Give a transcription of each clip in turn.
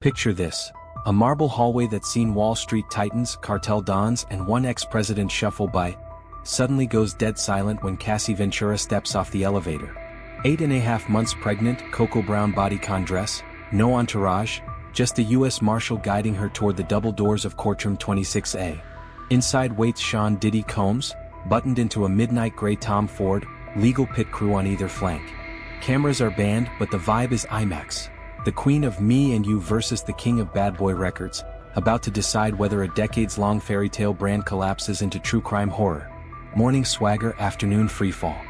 Picture this. A marble hallway that's seen Wall Street titans, cartel dons, and one ex-president shuffle by, suddenly goes dead silent when Cassie Ventura steps off the elevator. 8.5 months pregnant, cocoa brown bodycon dress, no entourage, just a U.S. Marshal guiding her toward the double doors of Courtroom 26A. Inside waits Sean Diddy Combs, buttoned into a midnight gray Tom Ford, legal pit crew on either flank. Cameras are banned, but the vibe is IMAX. The queen of Me and You versus the king of bad boy records, about to decide whether a decades-long fairy tale brand collapses into true crime horror. Morning swagger, afternoon freefall.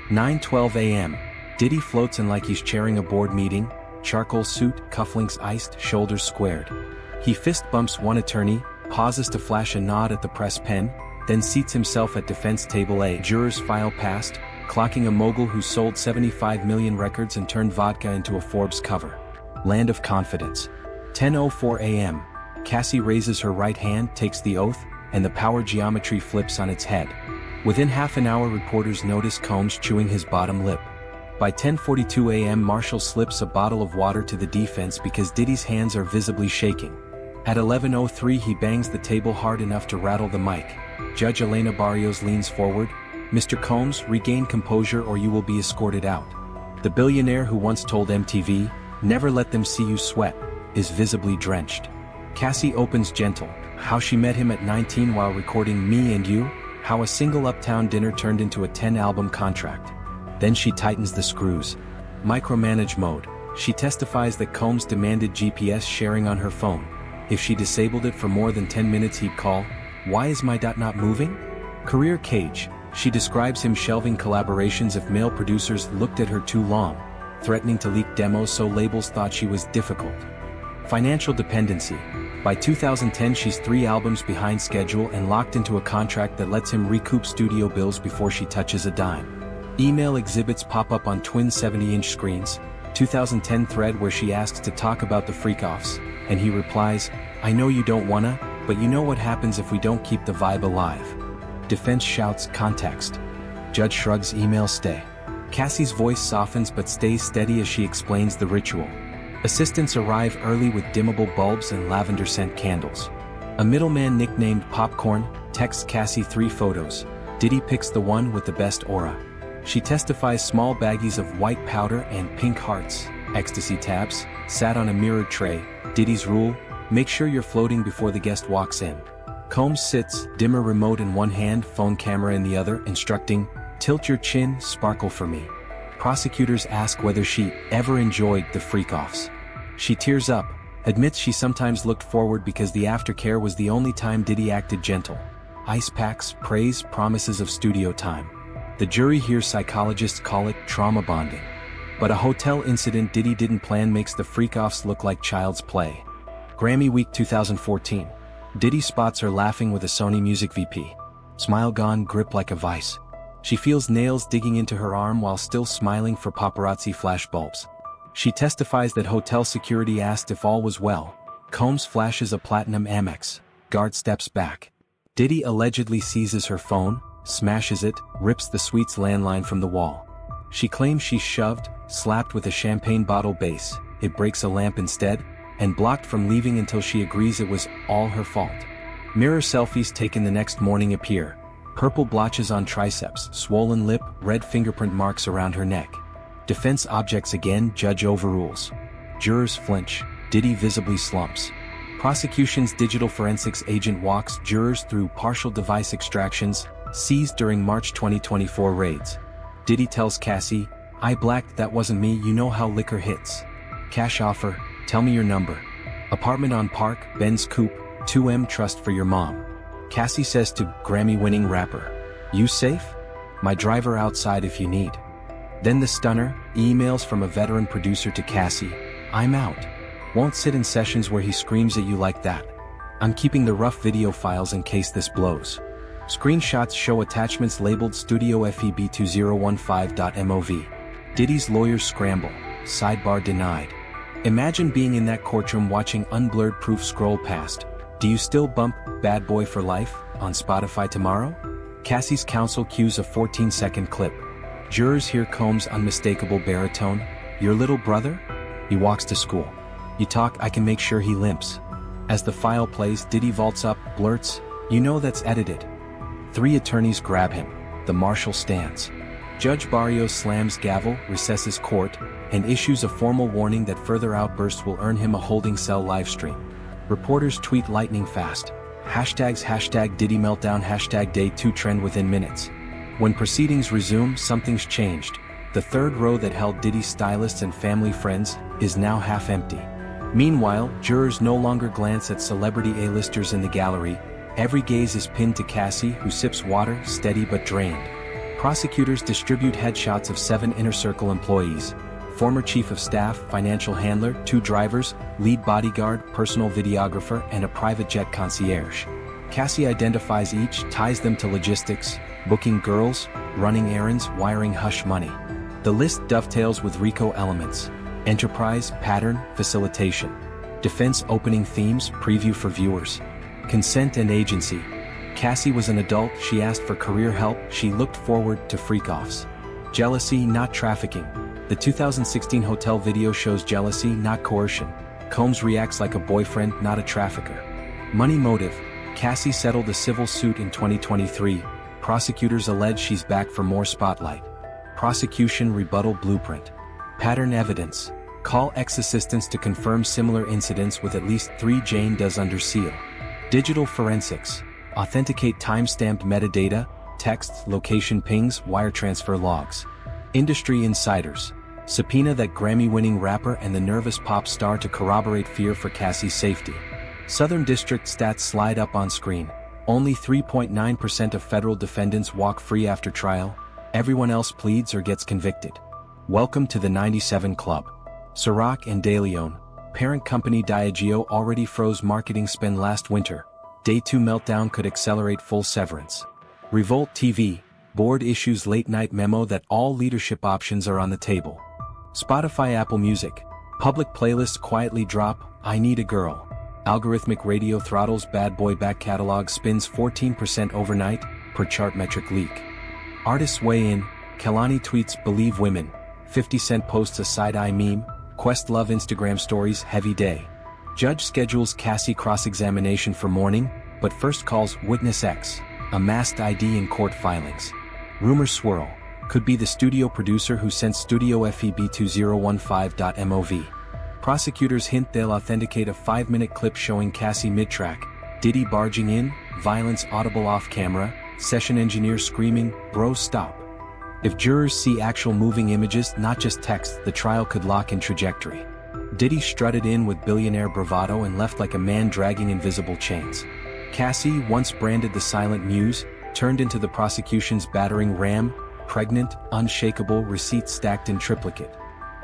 9:12 a.m. Diddy floats in like he's chairing a board meeting, charcoal suit, cufflinks iced, shoulders squared. He fist bumps one attorney, pauses to flash a nod at the press pen, then seats himself at defense table A. Jurors file past, clocking a mogul who sold 75 million records and turned vodka into a Forbes cover. Land of confidence. 10:04 a.m. Cassie raises her right hand, takes the oath, and the power geometry flips on its head. Within half an hour, reporters notice Combs chewing his bottom lip. By 10:42 a.m. Marshal slips a bottle of water to the defense because Diddy's hands are visibly shaking. At 11:03 he bangs the table hard enough to rattle the mic. Judge Elena Barrios leans forward. "Mr. Combs, regain composure or you will be escorted out." The billionaire who once told MTV, "Never let them see you sweat," is visibly drenched. Cassie opens gentle, how she met him at 19 while recording Me and You, how a single uptown dinner turned into a 10-album contract. Then she tightens the screws. Micromanage mode. She testifies that Combs demanded GPS sharing on her phone. If she disabled it for more than 10 minutes he'd call, "Why is my dot not moving?" Career cage. She describes him shelving collaborations if male producers looked at her too long, threatening to leak demos so labels thought she was difficult. Financial dependency. By 2010 she's 3 albums behind schedule and locked into a contract that lets him recoup studio bills before she touches a dime. Email exhibits pop up on twin 70-inch screens. 2010 thread where she asks to talk about the freak-offs, and he replies, "I know you don't wanna, but you know what happens if we don't keep the vibe alive." Defense shouts, "Context." Judge shrugs, email stay. Cassie's voice softens but stays steady as she explains the ritual. Assistants arrive early with dimmable bulbs and lavender scent candles. A middleman nicknamed Popcorn texts Cassie 3 photos. Diddy picks the one with the best aura. She testifies small baggies of white powder and pink hearts, ecstasy tabs, sat on a mirrored tray. Diddy's rule, make sure you're floating before the guest walks in. Combs sits, dimmer remote in one hand, phone camera in the other, instructing, "Tilt your chin, sparkle for me." Prosecutors ask whether she ever enjoyed the freak-offs. She tears up, admits she sometimes looked forward because the aftercare was the only time Diddy acted gentle. Ice packs, praise, promises of studio time. The jury hears psychologists call it trauma bonding. But a hotel incident Diddy didn't plan makes the freak-offs look like child's play. Grammy Week 2014. Diddy spots her laughing with a Sony Music VP. Smile gone, grip like a vice. She feels nails digging into her arm while still smiling for paparazzi flashbulbs. She testifies that hotel security asked if all was well. Combs flashes a platinum Amex. Guard steps back. Diddy allegedly seizes her phone, smashes it, rips the suite's landline from the wall. She claims she's shoved, slapped with a champagne bottle base, it breaks a lamp instead, and blocked from leaving until she agrees it was all her fault. Mirror selfies taken the next morning appear. Purple blotches on triceps, swollen lip, red fingerprint marks around her neck. Defense objects again, judge overrules. Jurors flinch, Diddy visibly slumps. Prosecution's digital forensics agent walks jurors through partial device extractions, seized during March 2024 raids. Diddy tells Cassie, "I blacked, that wasn't me, you know how liquor hits. Cash offer, tell me your number. Apartment on Park, Benz Coupe, 2M trust for your mom." Cassie says to Grammy-winning rapper, "You safe? My driver outside if you need." Then the stunner, emails from a veteran producer to Cassie, "I'm out. Won't sit in sessions where he screams at you like that. I'm keeping the rough video files in case this blows." Screenshots show attachments labeled Studio FEB2015.mov. Diddy's lawyers scramble, sidebar denied. Imagine being in that courtroom watching unblurred proof scroll past. Do you still bump Bad Boy for Life on Spotify tomorrow? Cassie's counsel cues a 14-second clip. Jurors hear Combs' unmistakable baritone, "Your little brother?" He walks to school. You talk, I can make sure he limps. As the file plays, Diddy vaults up, blurts, "You know that's edited." 3 attorneys grab him. The marshal stands. Judge Barrios slams gavel, recesses court, and issues a formal warning that further outbursts will earn him a holding cell livestream. Reporters tweet lightning fast. Hashtags #Diddy meltdown #Day 2 trend within minutes. When proceedings resume, something's changed. The third row that held Diddy's stylists and family friends is now half empty. Meanwhile, jurors no longer glance at celebrity A-listers in the gallery. Every gaze is pinned to Cassie, who sips water, steady but drained. Prosecutors distribute headshots of 7 Inner Circle employees: former chief of staff, financial handler, 2 drivers, lead bodyguard, personal videographer, and a private jet concierge. Cassie identifies each, ties them to logistics, booking girls, running errands, wiring hush money. The list dovetails with RICO elements: enterprise, pattern, facilitation. Defense opening themes, preview for viewers. Consent and agency. Cassie was an adult, she asked for career help, she looked forward to freak-offs. Jealousy, not trafficking. The 2016 hotel video shows jealousy, not coercion. Combs reacts like a boyfriend, not a trafficker. Money motive. Cassie settled a civil suit in 2023. Prosecutors allege she's back for more spotlight. Prosecution rebuttal blueprint. Pattern evidence. Call ex-assistants to confirm similar incidents with at least 3 Jane Does under seal. Digital forensics. Authenticate time-stamped metadata, texts, location pings, wire transfer logs. Industry insiders. Subpoena that Grammy-winning rapper and the nervous pop star to corroborate fear for Cassie's safety. Southern District stats slide up on screen. Only 3.9% of federal defendants walk free after trial. Everyone else pleads or gets convicted. Welcome to the 97 Club. Ciroc and De Leon. Parent company Diageo already froze marketing spend last winter. Day 2 meltdown could accelerate full severance. Revolt TV. Board issues late-night memo that all leadership options are on the table. Spotify, Apple Music. Public playlists quietly drop, "I Need a Girl." Algorithmic radio throttles Bad Boy back catalog spins 14% overnight, per chart metric leak. Artists weigh in. Kelani tweets, "Believe women." 50 Cent posts a side-eye meme. Questlove Instagram stories, "Heavy day." Judge schedules Cassie cross-examination for morning, but first calls witness X, a masked ID in court filings. Rumors swirl. Could be the studio producer who sent Studio FEB2015.mov. Prosecutors hint they'll authenticate a 5-minute clip showing Cassie mid-track, Diddy barging in, violence audible off-camera, session engineer screaming, "Bro, stop." If jurors see actual moving images, not just text, the trial could lock in trajectory. Diddy strutted in with billionaire bravado and left like a man dragging invisible chains. Cassie, once branded the silent muse, turned into the prosecution's battering ram, pregnant, unshakable, receipts stacked in triplicate.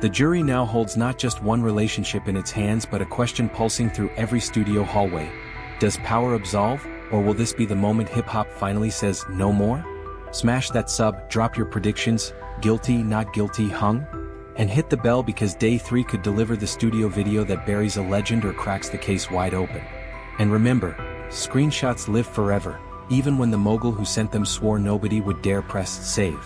The jury now holds not just one relationship in its hands but a question pulsing through every studio hallway. Does power absolve, or will this be the moment hip-hop finally says no more? Smash that sub, drop your predictions, guilty, not guilty, hung? And hit the bell because Day 3 could deliver the studio video that buries a legend or cracks the case wide open. And remember, screenshots live forever, even when the mogul who sent them swore nobody would dare press save.